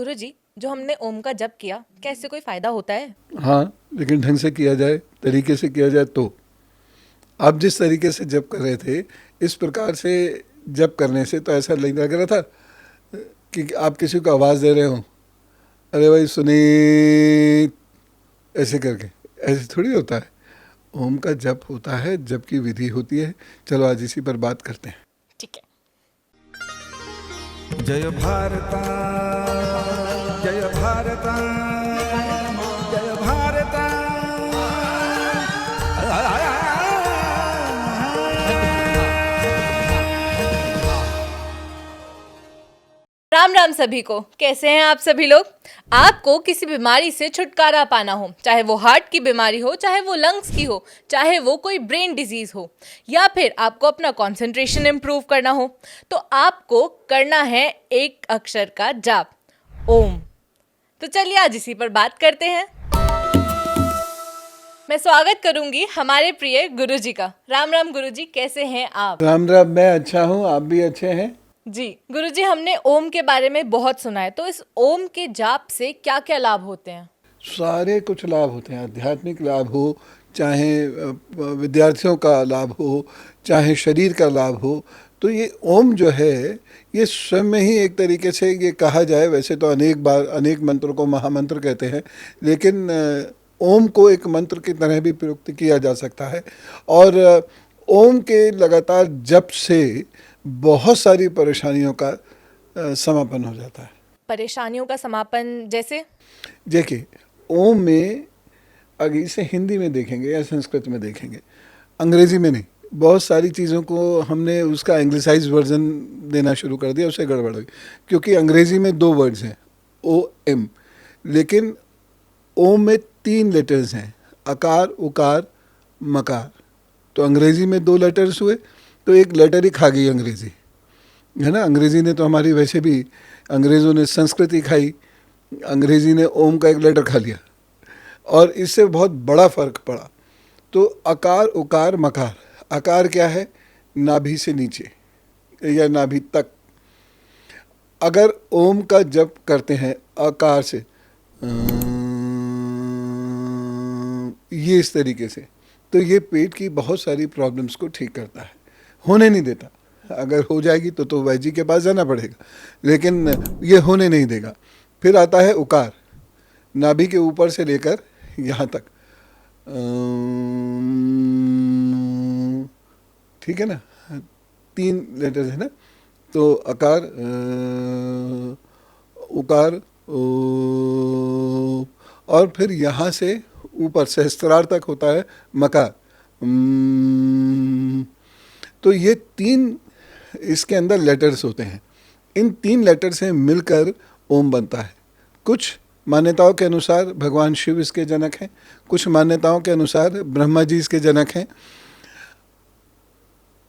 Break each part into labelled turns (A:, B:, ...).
A: गुरुजी, जो हमने ओम का जप किया, क्या इससे कोई फायदा होता है?
B: हाँ, लेकिन ढंग से किया जाए, तरीके से किया जाए तो। आप जिस तरीके से जप कर रहे थे, इस प्रकार से जप करने से तो ऐसा लग रहा था कि आप किसी को आवाज़ दे रहे हो, अरे भाई सुनी, ऐसे करके। ऐसे थोड़ी होता है। ओम का जप होता है, जप की विधि होती है। चलो आज इसी पर बात करते हैं।
A: ठीक है।
C: जय भारत, जय भारत, जय भारत।
A: राम राम सभी को। कैसे हैं आप सभी लोग? आपको किसी बीमारी से छुटकारा पाना हो, चाहे वो हार्ट की बीमारी हो, चाहे वो लंग्स की हो, चाहे वो कोई ब्रेन डिजीज हो, या फिर आपको अपना कंसंट्रेशन इंप्रूव करना हो, तो आपको करना है एक अक्षर का जाप, ओम। तो चलिए आज इसी पर बात करते हैं। मैं स्वागत करूंगी हमारे प्रिय गुरुजी का। राम राम गुरुजी, कैसे हैं आप?
B: राम राम, मैं अच्छा हूँ, आप भी अच्छे हैं?
A: जी गुरुजी, हमने ओम के बारे में बहुत सुना है, तो इस ओम के जाप से क्या क्या लाभ होते हैं?
B: सारे कुछ लाभ होते हैं। आध्यात्मिक लाभ हो, चाहे विद्यार्थियों का लाभ हो, चाहे शरीर का लाभ हो। तो ये ओम जो है, ये स्वयं में ही एक तरीके से ये कहा जाए, वैसे तो अनेक बार अनेक मंत्रों को महामंत्र कहते हैं, लेकिन ओम को एक मंत्र की तरह भी प्रयुक्त किया जा सकता है। और ओम के लगातार जप से बहुत सारी परेशानियों का समापन हो जाता है।
A: परेशानियों का समापन जैसे?
B: देखिए, ओम में अगर इसे हिंदी में देखेंगे या संस्कृत में देखेंगे, अंग्रेजी में नहीं, बहुत सारी चीज़ों को हमने उसका एंग्लिसाइज वर्जन देना शुरू कर दिया, उससे गड़बड़ हुई। क्योंकि अंग्रेजी में 2 वर्ड्स हैं, ओ एम, लेकिन ओम में 3 लेटर्स हैं, अकार, उकार, मकार। तो अंग्रेजी में 2 लेटर्स हुए, तो एक लेटर ही खा गई अंग्रेजी, है ना। अंग्रेजी ने तो हमारी, वैसे भी अंग्रेज़ों ने संस्कृत ही खाई, अंग्रेजी ने ओम का एक लेटर खा लिया, और इससे बहुत बड़ा फ़र्क पड़ा। तो अकार, उकार, मकार। अकार क्या है? नाभि से नीचे या नाभि तक। अगर ओम का जप करते हैं अकार से, ये इस तरीके से, तो ये पेट की बहुत सारी प्रॉब्लम्स को ठीक करता है, होने नहीं देता। अगर हो जाएगी तो वैद्य के पास जाना पड़ेगा, लेकिन ये होने नहीं देगा। फिर आता है उकार, नाभि के ऊपर से लेकर यहाँ तक, ठीक है ना, 3 लेटर्स है ना। तो अकार, उकार, और फिर यहाँ से ऊपर सहस्त्रार तक होता है मकार। तो ये 3 इसके अंदर लेटर्स होते हैं। इन 3 लेटर से मिलकर ओम बनता है। कुछ मान्यताओं के अनुसार भगवान शिव इसके जनक हैं, कुछ मान्यताओं के अनुसार ब्रह्मा जी इसके जनक हैं।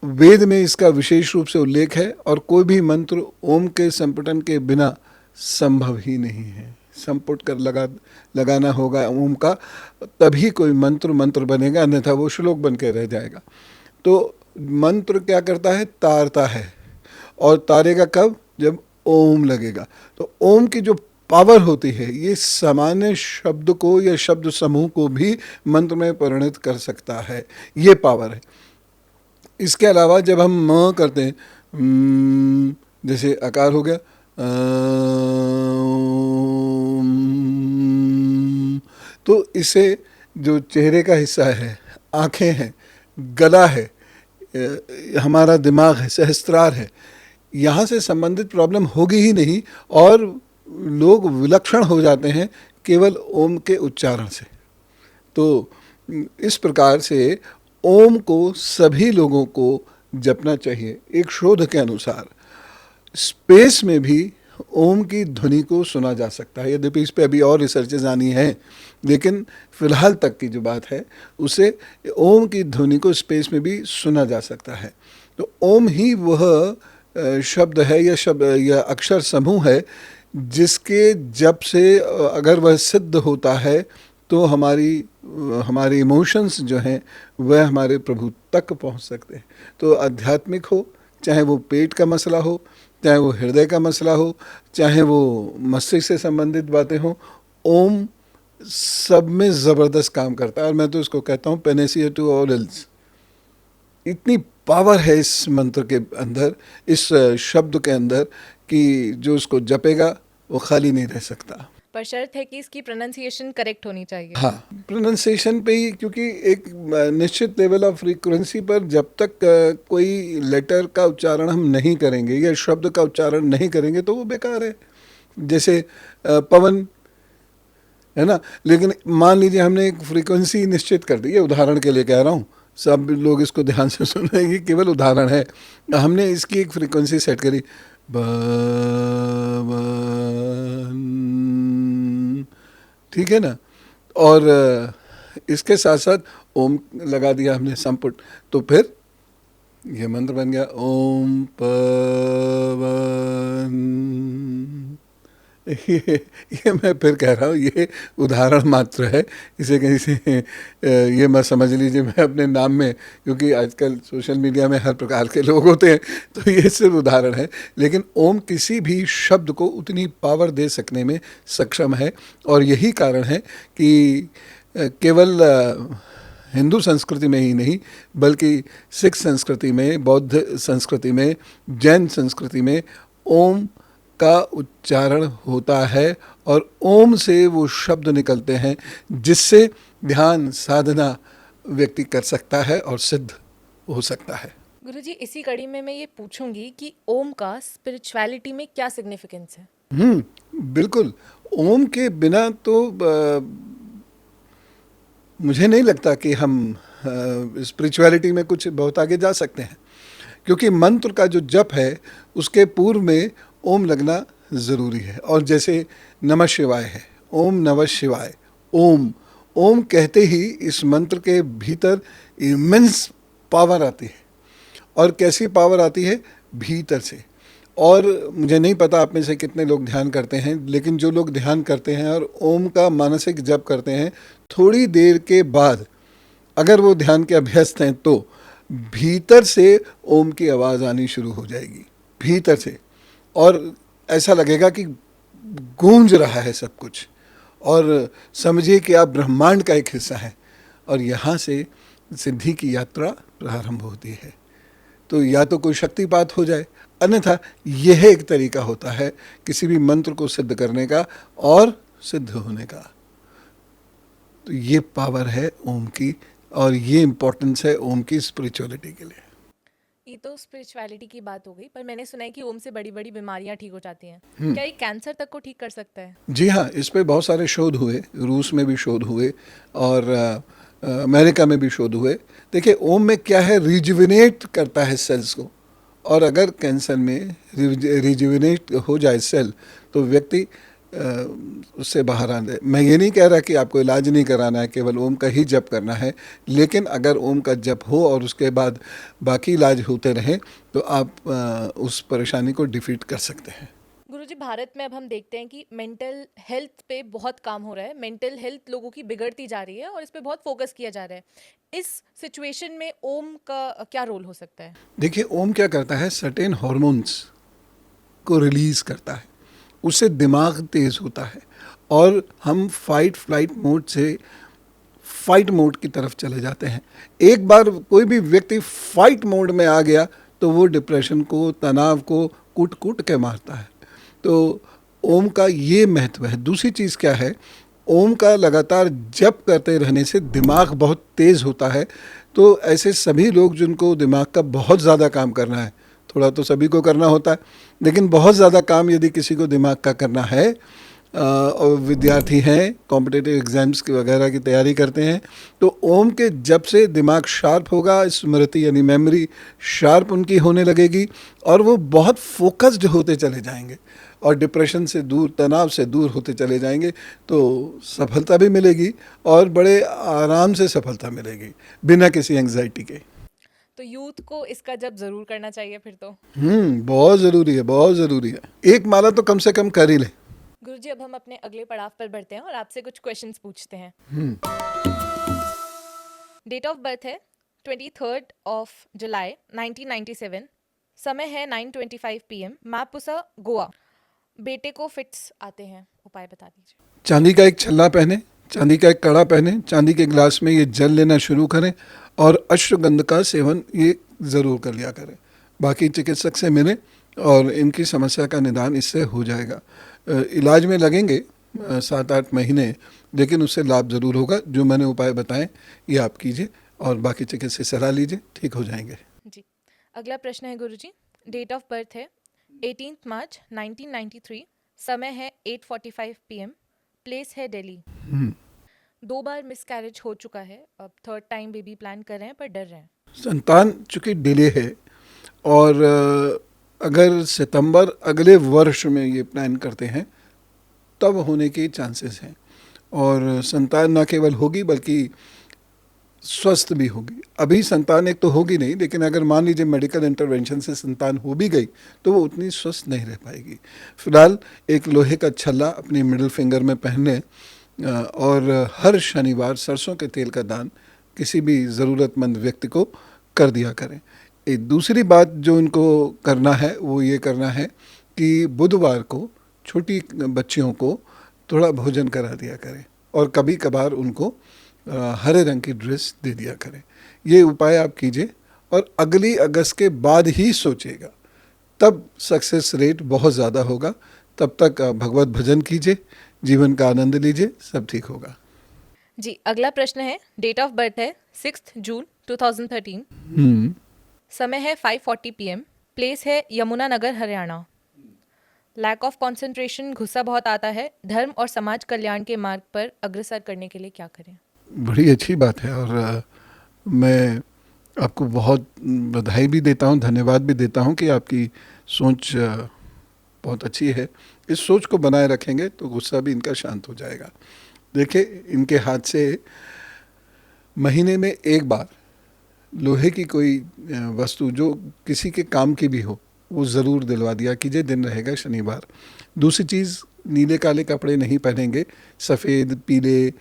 B: वेद में इसका विशेष रूप से उल्लेख है, और कोई भी मंत्र ओम के संपुटन के बिना संभव ही नहीं है। संपुट कर लगाना होगा ओम का, तभी कोई मंत्र बनेगा, अन्यथा वो श्लोक बन के रह जाएगा। तो मंत्र क्या करता है? तारता है, और तारेगा कब? जब ओम लगेगा। तो ओम की जो पावर होती है, ये सामान्य शब्द को या शब्द समूह को भी मंत्र में परिणत कर सकता है, ये पावर है। इसके अलावा जब हम म करते हैं, जैसे अकार हो गया, तो इससे जो चेहरे का हिस्सा है, आँखें हैं, गला है, हमारा दिमाग है, सहस्त्रार है, यहाँ से संबंधित प्रॉब्लम होगी ही नहीं, और लोग विलक्षण हो जाते हैं केवल ओम के उच्चारण से। तो इस प्रकार से ओम को सभी लोगों को जपना चाहिए। एक शोध के अनुसार स्पेस में भी ओम की ध्वनि को सुना जा सकता है। यद्यपि इस पे अभी और रिसर्चेज आनी हैं, लेकिन फिलहाल तक की जो बात है, उसे ओम की ध्वनि को स्पेस में भी सुना जा सकता है। तो ओम ही वह शब्द है या अक्षर समूह है जिसके जप से अगर वह सिद्ध होता है तो हमारे इमोशंस जो हैं वह हमारे प्रभु तक पहुंच सकते हैं। तो आध्यात्मिक हो, चाहे वो पेट का मसला हो, चाहे वो हृदय का मसला हो, चाहे वो मस्तिष्क से संबंधित बातें हों, ओम सब में ज़बरदस्त काम करता है। और मैं तो इसको कहता हूँ पेनेसिया टू ऑल इल्स। इतनी पावर है इस मंत्र के अंदर, इस शब्द के अंदर, कि जो उसको जपेगा वो खाली नहीं रह सकता।
A: पर शर्त है कि इसकी प्रोनाउंसिएशन करेक्ट होनी चाहिए।
B: हाँ, प्रोनाउंसिएशन पे ही, क्योंकि एक निश्चित लेवल ऑफ फ्रीक्वेंसी पर जब तक कोई लेटर का उच्चारण हम नहीं करेंगे या शब्द का उच्चारण नहीं करेंगे तो वो बेकार है। जैसे पवन है ना, लेकिन मान लीजिए हमने एक फ्रीक्वेंसी निश्चित कर दी है, उदाहरण के लिए कह रहा हूँ, सब लोग इसको ध्यान से सुन रहे हैं, ये केवल उदाहरण है। हमने इसकी एक फ्रीक्वेंसी सेट करी, ठीक है ना, और इसके साथ साथ ओम लगा दिया हमने संपुट, तो फिर ये मंत्र बन गया ओम पवन। ये मैं फिर कह रहा हूँ, ये उदाहरण मात्र है, इसे कहीं से ये मत समझ लीजिए मैं अपने नाम में, क्योंकि आजकल सोशल मीडिया में हर प्रकार के लोग होते हैं, तो ये सिर्फ उदाहरण है। लेकिन ओम किसी भी शब्द को उतनी पावर दे सकने में सक्षम है, और यही कारण है कि केवल हिंदू संस्कृति में ही नहीं, बल्कि सिख संस्कृति में, बौद्ध संस्कृति में, जैन संस्कृति में ओम का उच्चारण होता है, और ओम से वो शब्द निकलते हैं जिससे ध्यान साधना व्यक्ति कर सकता है और सिद्ध हो सकता है।
A: गुरुजी, इसी कड़ी में मैं ये पूछूंगी कि ओम का स्पिरिचुअलिटी में क्या सिग्निफिकेंस है?
B: बिल्कुल। ओम के बिना तो मुझे नहीं लगता कि हम स्पिरिचुअलिटी में कुछ बहुत आगे जा सकते हैं, क्योंकि मंत्र का जो जप है उसके पूर्व में ओम लगना ज़रूरी है। और जैसे नमः शिवाय है, ओम नमः शिवाय, ओम ओम कहते ही इस मंत्र के भीतर इमेंस पावर आती है। और कैसी पावर आती है? भीतर से। और मुझे नहीं पता आप में से कितने लोग ध्यान करते हैं, लेकिन जो लोग ध्यान करते हैं और ओम का मानसिक जप करते हैं, थोड़ी देर के बाद अगर वो ध्यान के अभ्यस्त हैं तो भीतर से ओम की आवाज़ आनी शुरू हो जाएगी, भीतर से, और ऐसा लगेगा कि गूंज रहा है सब कुछ, और समझिए कि आप ब्रह्मांड का एक हिस्सा हैं, और यहाँ से सिद्धि की यात्रा प्रारंभ होती है। तो या तो कोई शक्तिपात हो जाए, अन्यथा यह एक तरीका होता है किसी भी मंत्र को सिद्ध करने का और सिद्ध होने का। तो ये पावर है ओम की, और ये इम्पोर्टेंस है ओम की स्पिरिचुअलिटी के लिए।
A: ये तो स्पिरिचुअलिटी की बात हो गई, पर मैंने सुना है कि ओम से बड़ी बड़ी बीमारियां ठीक हो जाती हैं। क्या ये कैंसर तक को ठीक कर सकता है?
B: जी हाँ, इस पे बहुत सारे शोध हुए, रूस में भी शोध हुए और अमेरिका में भी शोध हुए। देखिए, ओम में क्या है, रिजुविनेट करता है सेल्स को, और अगर कैंसर में रिजुविनेट हो जाए सेल तो व्यक्ति उससे बाहर आ जाए। मैं ये नहीं कह रहा कि आपको इलाज नहीं कराना है, केवल ओम का ही जप करना है, लेकिन अगर ओम का जप हो और उसके बाद बाकी इलाज होते रहें तो आप उस परेशानी को डिफीट कर सकते हैं।
A: गुरुजी, भारत में अब हम देखते हैं कि मेंटल हेल्थ पे बहुत काम हो रहा है। मेंटल हेल्थ लोगों की बिगड़ती जा रही है और इस पे बहुत फोकस किया जा रहा है। इस सिचुएशन में ओम का क्या रोल हो सकता है?
B: देखिए, ओम क्या करता है, सर्टेन हार्मोन्स को रिलीज करता है, उससे दिमाग तेज होता है और हम फाइट फ्लाइट मोड से फाइट मोड की तरफ चले जाते हैं। एक बार कोई भी व्यक्ति फाइट मोड में आ गया तो वो डिप्रेशन को, तनाव को कूट कूट के मारता है। तो ओम का ये महत्व है। दूसरी चीज़ क्या है, ओम का लगातार जप करते रहने से दिमाग बहुत तेज़ होता है। तो ऐसे सभी लोग जिनको दिमाग का बहुत ज़्यादा काम करना है, थोड़ा तो सभी को करना होता है, लेकिन बहुत ज़्यादा काम यदि किसी को दिमाग का करना है, और विद्यार्थी हैं, कॉम्पिटिटिव एग्जाम्स की वगैरह की तैयारी करते हैं, तो ओम के जप से दिमाग शार्प होगा, स्मृति यानी मेमोरी शार्प उनकी होने लगेगी, और वो बहुत फोकस्ड होते चले जाएंगे और डिप्रेशन से दूर, तनाव से दूर होते चले जाएंगे। तो सफलता भी मिलेगी और बड़े आराम से सफलता मिलेगी, बिना किसी एंग्जाइटी के।
A: तो यूथ को इसका जप जरूर करना चाहिए फिर तो।
B: बहुत ज़रूरी है, बहुत ज़रूरी है। एक माला तो कम से कम कर ही लें।
A: गुरुजी, अब हम अपने अगले पड़ाव पर बढ़ते हैं और आपसे कुछ क्वेश्चंस पूछते हैं। डेट ऑफ बर्थ है 23rd of July 1997। समय है 9:25 PM, मापुसा, गोवा। बेटे को फिट्स आते हैं, उपाय बता दीजिए।
B: चांदी का एक छल्ला पहने, चांदी का एक कड़ा पहने, चांदी के गिलास में ये जल लेना शुरू करें और अश्वगंध का सेवन ये ज़रूर कर लिया करें। बाकी चिकित्सक से मिलें और इनकी समस्या का निदान इससे हो जाएगा। इलाज में लगेंगे 7-8 महीने, लेकिन उससे लाभ ज़रूर होगा। जो मैंने उपाय बताएं ये आप कीजिए और बाकी चिकित्सक सलाह लीजिए, ठीक हो जाएंगे।
A: जी, अगला प्रश्न है गुरुजी। डेट ऑफ बर्थ है 18 मार्च 1993, समय है 8:45 PM, प्लेस है दिल्ली। 2 बार मिसकैरेज हो चुका है, अब 3rd टाइम बेबी प्लान कर रहे हैं पर डर रहे हैं।
B: संतान चूँकि डिले है और अगर सितंबर अगले वर्ष में ये प्लान करते हैं तब होने के चांसेस हैं और संतान न केवल होगी बल्कि स्वस्थ भी होगी। अभी संतान एक तो होगी नहीं, लेकिन अगर मान लीजिए मेडिकल इंटरवेंशन से संतान हो भी गई तो वो उतनी स्वस्थ नहीं रह पाएगी। फिलहाल एक लोहे का छल्ला अपनी मिडिल फिंगर में पहन लें और हर शनिवार सरसों के तेल का दान किसी भी ज़रूरतमंद व्यक्ति को कर दिया करें। एक दूसरी बात जो इनको करना है वो ये करना है कि बुधवार को छोटी बच्चियों को थोड़ा भोजन करा दिया करें और कभी कभार उनको हरे रंग की ड्रेस दे दिया करें। ये उपाय आप कीजिए और अगली अगस्त के बाद ही सोचिएगा, तब सक्सेस रेट बहुत ज़्यादा होगा। तब तक भगवत भजन कीजिए, जीवन का आनंद लीजिए, सब ठीक होगा।
A: जी, अगला प्रश्न है। डेट ऑफ बर्थ है 6 जून 2013, समय है 5:40 PM, प्लेस है Yamunanagar, Haryana. Lack of concentration, गुस्सा बहुत आता है, धर्म और समाज कल्याण के मार्ग पर अग्रसर करने के लिए क्या करें?
B: बड़ी अच्छी बात है और मैं आपको बहुत बधाई भी देता हूँ, धन्यवाद भी देता हूँ कि आपकी सोच बहुत अच्छी है। इस सोच को बनाए रखेंगे तो गुस्सा भी इनका शांत हो जाएगा। देखिए, इनके हाथ से महीने में एक बार लोहे की कोई वस्तु जो किसी के काम की भी हो वो ज़रूर दिलवा दिया कीजिए। दिन रहेगा शनिवार। दूसरी चीज़, नीले काले कपड़े नहीं पहनेंगे, सफ़ेद, पीले,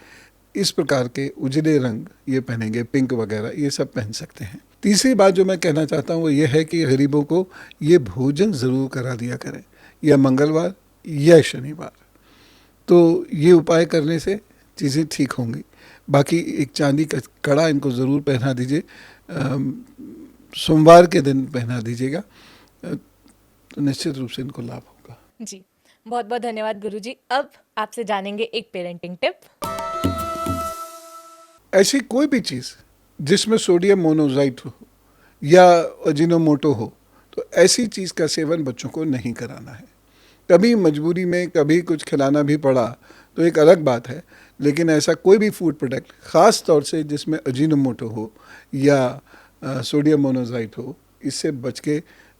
B: इस प्रकार के उजले रंग ये पहनेंगे, पिंक वगैरह ये सब पहन सकते हैं। तीसरी बात जो मैं कहना चाहता हूँ वो ये है कि गरीबों को ये भोजन ज़रूर करा दिया करें, या मंगलवार या शनिवार। तो ये उपाय करने से चीज़ें ठीक होंगी। बाकी एक चांदी का कड़ा इनको ज़रूर पहना दीजिए, सोमवार के दिन पहना दीजिएगा, तो निश्चित रूप से इनको लाभ होगा।
A: जी, बहुत बहुत धन्यवाद गुरुजी। अब आपसे जानेंगे एक पेरेंटिंग टिप।
B: ऐसी कोई भी चीज़ जिसमें सोडियम मोनोजाइट हो या अजीनोमोटो हो, तो ऐसी चीज़ का सेवन बच्चों को नहीं कराना है। कभी मजबूरी में कभी कुछ खिलाना भी पड़ा तो एक अलग बात है, लेकिन ऐसा कोई भी फूड प्रोडक्ट, ख़ास तौर से जिसमें अजीनोमोटो हो या सोडियम मोनोजाइट हो, इससे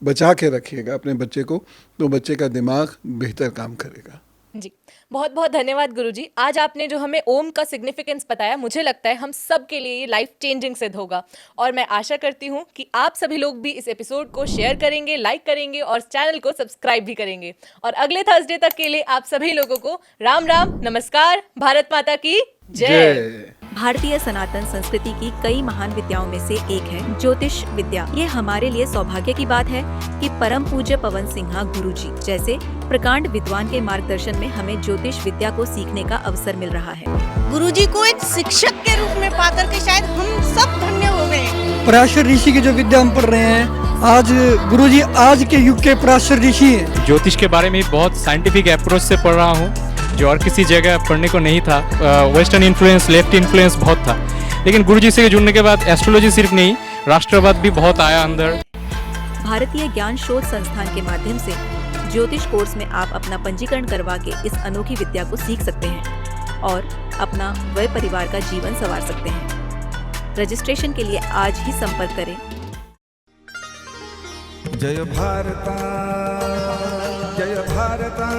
B: बचा के रखिएगा अपने बच्चे को, तो बच्चे का दिमाग बेहतर काम करेगा।
A: जी, बहुत बहुत धन्यवाद गुरुजी। आज आपने जो हमें ओम का सिग्निफिकेंस बताया, मुझे लगता है हम सब के लिए ये लाइफ चेंजिंग सिद्ध होगा। और मैं आशा करती हूँ कि आप सभी लोग भी इस एपिसोड को शेयर करेंगे, लाइक करेंगे और चैनल को सब्सक्राइब भी करेंगे। और अगले थर्सडे तक के लिए आप सभी लोगों को राम राम, नमस्कार, भारत माता की जय।
D: भारतीय सनातन संस्कृति की कई महान विद्याओं में से एक है ज्योतिष विद्या। ये हमारे लिए सौभाग्य की बात है कि परम पूज्य पवन सिंह गुरुजी जैसे प्रकांड विद्वान के मार्गदर्शन में हमें ज्योतिष विद्या को सीखने का अवसर मिल रहा है।
E: गुरुजी को एक शिक्षक के रूप में पाकर के शायद हम सब धन्य हो गए।
F: पराशर ऋषि की जो विद्या हम पढ़ रहे हैं, आज गुरुजी आज के युग के पराशर ऋषि हैं।
G: ज्योतिष के बारे में बहुत साइंटिफिक अप्रोच से पढ़ रहा हूँ, जो और किसी जगह पढ़ने को नहीं था। वेस्टर्न इन्फ्लुएंस, लेफ्ट इन्फ्लुएंस बहुत था, लेकिन गुरुजी से जुड़ने के बाद एस्ट्रोलॉजी सिर्फ नहीं, राष्ट्रवाद भी बहुत आया अंदर।
D: भारतीय ज्ञान शोध संस्थान के माध्यम से ज्योतिष कोर्स में आप अपना पंजीकरण करवा के इस अनोखी विद्या को सीख सकते हैं और अपना व परिवार का जीवन संवार सकते हैं। रजिस्ट्रेशन के लिए आज ही संपर्क करें।
C: जय भारता, जय भारता।